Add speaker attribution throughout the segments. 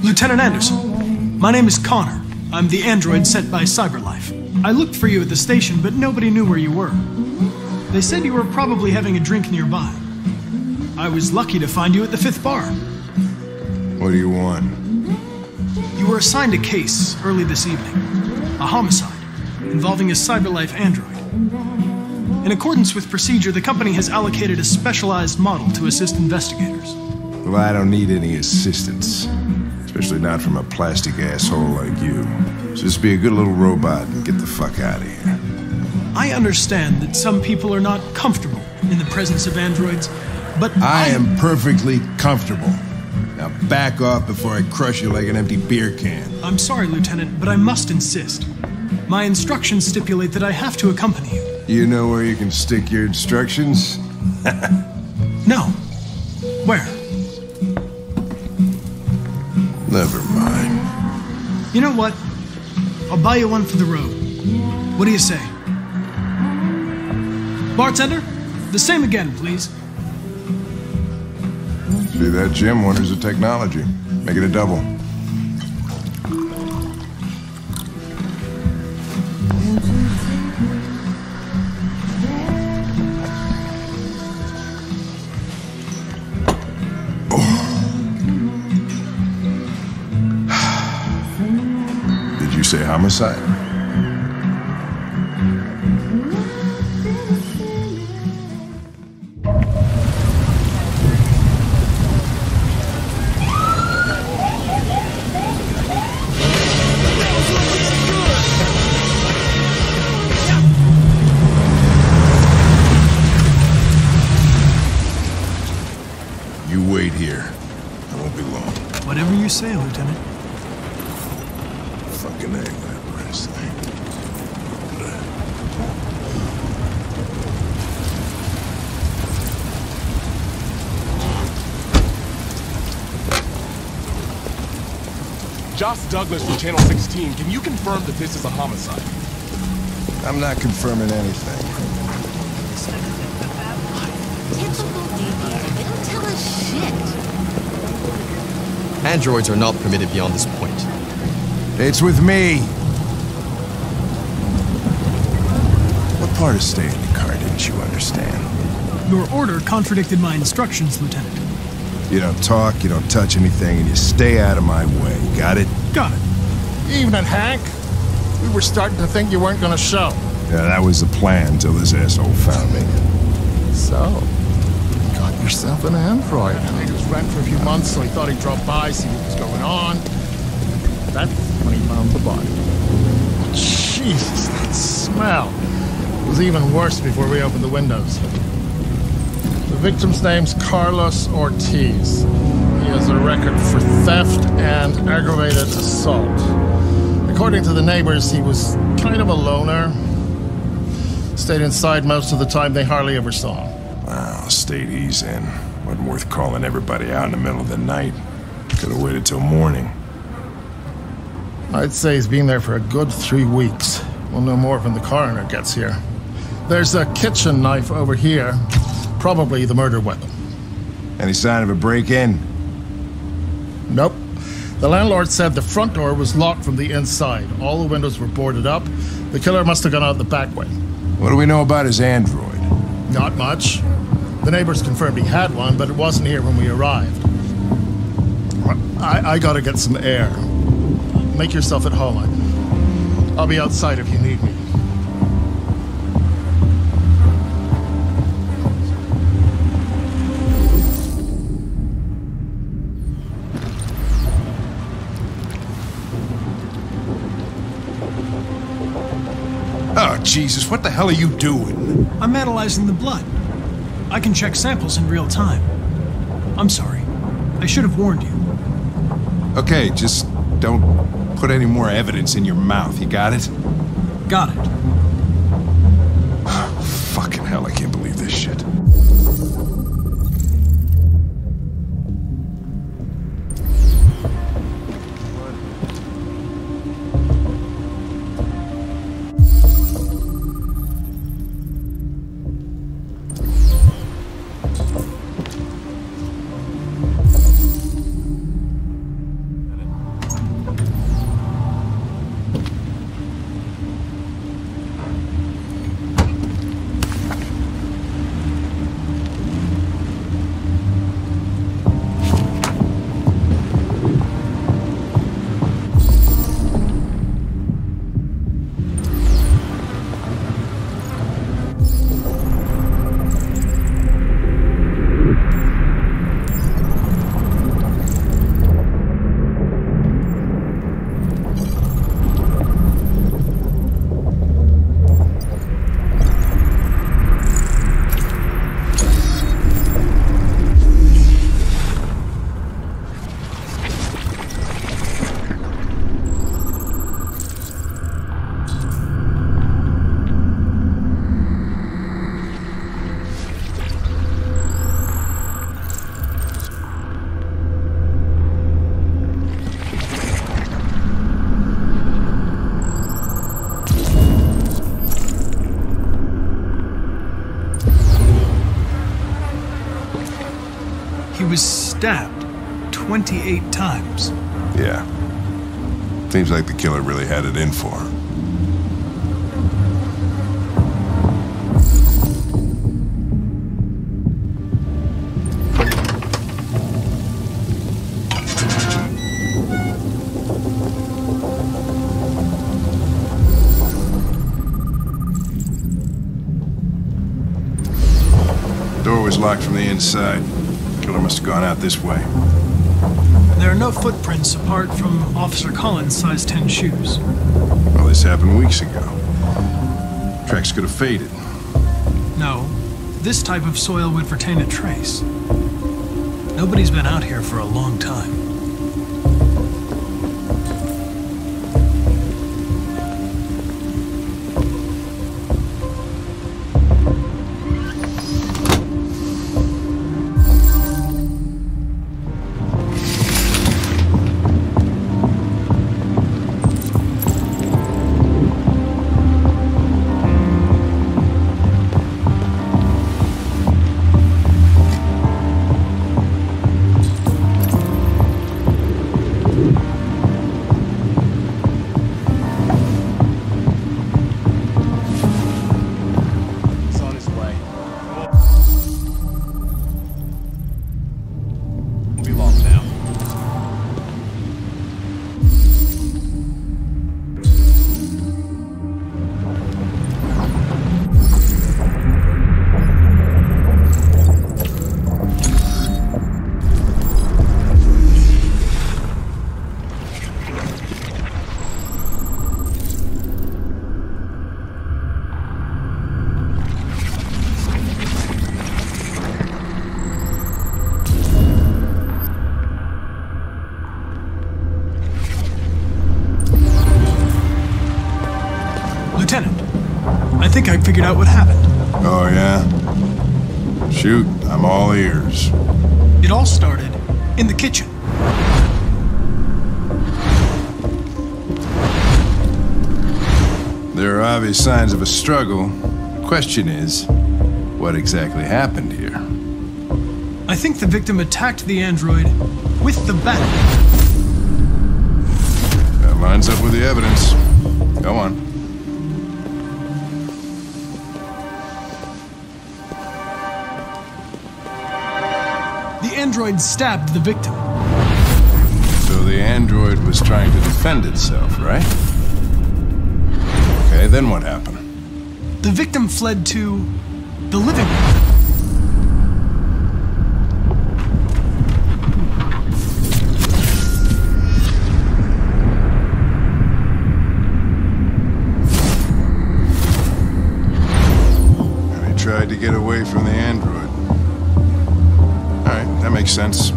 Speaker 1: Lieutenant Anderson, my name is Connor. I'm the android sent by CyberLife. I looked for you at the station, but nobody knew where you were. They said you were probably having a drink nearby. I was lucky to find you at the 5th bar.
Speaker 2: What do you want?
Speaker 1: You were assigned a case early this evening. A homicide involving a CyberLife android. In accordance with procedure, the company has allocated a specialized model to assist investigators.
Speaker 2: Well, I don't need any assistance. Especially not from a plastic asshole like you. Just be a good little robot and get the fuck out of here.
Speaker 1: I understand that some people are not comfortable in the presence of androids, but
Speaker 2: I am perfectly comfortable. Now back off before I crush you like an empty beer can.
Speaker 1: I'm sorry, Lieutenant, but I must insist. My instructions stipulate that I have to accompany you.
Speaker 2: You know where you can stick your instructions?
Speaker 1: No. Where?
Speaker 2: Never mind.
Speaker 1: You know what? I'll buy you one for the road. What do you say? Bartender, the same again, please.
Speaker 2: See that, Jim? Wonders of technology. Make it a double. Did you say homicide? You wait here. I won't be long.
Speaker 1: Whatever you say, Lieutenant.
Speaker 2: Fucking A, that rest thing.
Speaker 3: Joss Douglas from Channel 16, can you confirm that this is a homicide?
Speaker 2: I'm not confirming anything.
Speaker 4: Typical deviant. They don't tell us shit.
Speaker 5: Androids are not permitted beyond this point.
Speaker 2: It's with me. What part of staying in the car didn't you understand?
Speaker 1: Your order contradicted my instructions, Lieutenant.
Speaker 2: You don't talk, you don't touch anything, and you stay out of my way. Got it?
Speaker 1: Got it.
Speaker 6: Evening, Hank. We were starting to think you weren't going to show.
Speaker 2: Yeah, that was the plan till this asshole found me.
Speaker 6: So, you got yourself an android. I was rent for a few months, so he thought he'd drop by, see what was going on. That's when he found the body. Jesus, that smell. It was even worse before we opened the windows. The victim's name's Carlos Ortiz. He has a record for theft and aggravated assault. According to the neighbors, he was kind of a loner. Stayed inside most of the time. They hardly ever saw him.
Speaker 2: Wow, state he's in. Wasn't worth calling everybody out in the middle of the night. Could have waited till morning.
Speaker 6: I'd say he's been there for a good 3 weeks. We'll know more when the coroner gets here. There's a kitchen knife over here. Probably the murder weapon.
Speaker 2: Any sign of a break-in?
Speaker 6: Nope. The landlord said the front door was locked from the inside. All the windows were boarded up. The killer must have gone out the back way.
Speaker 2: What do we know about his android?
Speaker 6: Not much. The neighbors confirmed he had one, but it wasn't here when we arrived. I gotta get some air. Make yourself at home. I'll be outside if you need me.
Speaker 2: Oh, Jesus, what the hell are you doing?
Speaker 1: I'm analyzing the blood. I can check samples in real time. I'm sorry. I should have warned you.
Speaker 2: Okay, just don't put any more evidence in your mouth, you got it?
Speaker 1: Got it.
Speaker 2: Fucking hell, I can't believe this shit.
Speaker 1: stabbed 28 times.
Speaker 2: Yeah. Seems like the killer really had it in for him. The door was locked from the inside. Killer must have gone out this way.
Speaker 1: There are no footprints apart from Officer Collins' size 10 shoes.
Speaker 2: Well, this happened weeks ago. Tracks could have faded.
Speaker 1: No, this type of soil would retain a trace. Nobody's been out here for a long time. Lieutenant, I think I figured out what happened.
Speaker 2: Oh, yeah? Shoot, I'm all ears.
Speaker 1: It all started in the kitchen.
Speaker 2: There are obvious signs of a struggle. Question is, what exactly happened here?
Speaker 1: I think the victim attacked the android with the bat.
Speaker 2: That lines up with the evidence. Go on.
Speaker 1: The android stabbed the victim.
Speaker 2: So the android was trying to defend itself, right? Okay, then what happened?
Speaker 1: The victim fled to the living room.
Speaker 2: And he tried to get away from the android. All right, that makes sense.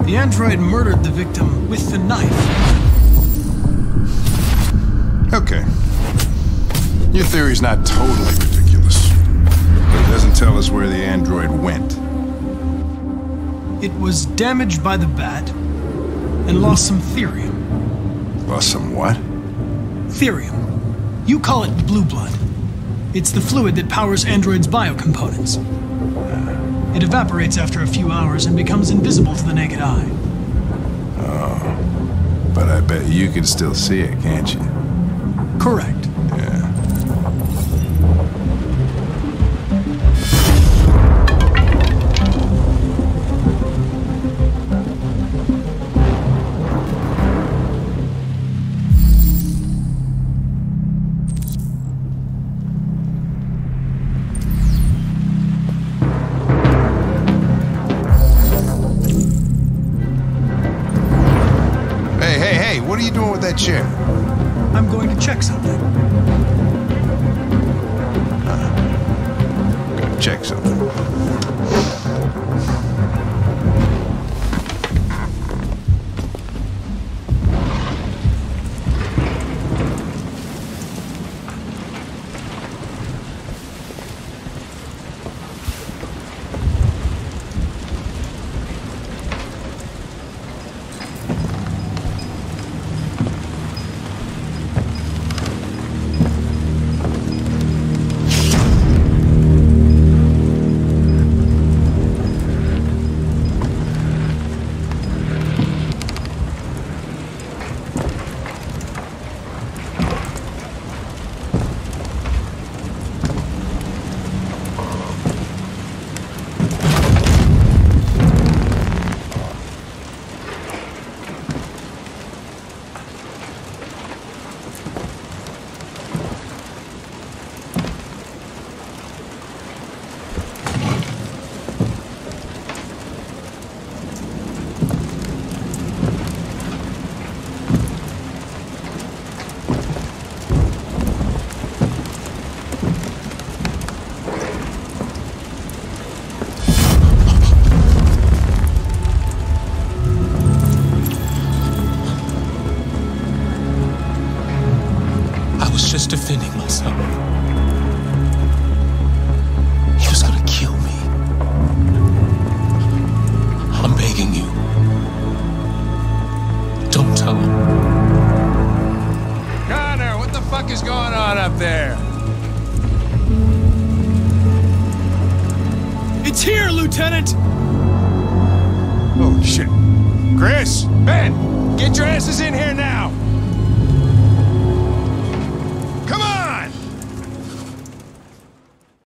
Speaker 1: The android murdered the victim with the knife.
Speaker 2: Okay. Your theory's not totally ridiculous, but it doesn't tell us where the android went.
Speaker 1: It was damaged by the bat and lost some therium.
Speaker 2: Lost some what?
Speaker 1: Therium. You call it blue blood. It's the fluid that powers androids' biocomponents. It evaporates after a few hours and becomes invisible to the naked eye.
Speaker 2: Oh, but I bet you can still see it, can't you?
Speaker 1: Correct.
Speaker 2: Yeah. Hey, what are you doing with that chair?
Speaker 1: I'm going to check something.
Speaker 2: Check something.
Speaker 7: was just defending myself. He was gonna kill me. I'm begging you. Don't tell him.
Speaker 3: Connor, what the fuck is going on up there?
Speaker 1: It's here, Lieutenant!
Speaker 3: Oh, shit. Chris, Ben, get your asses in here now!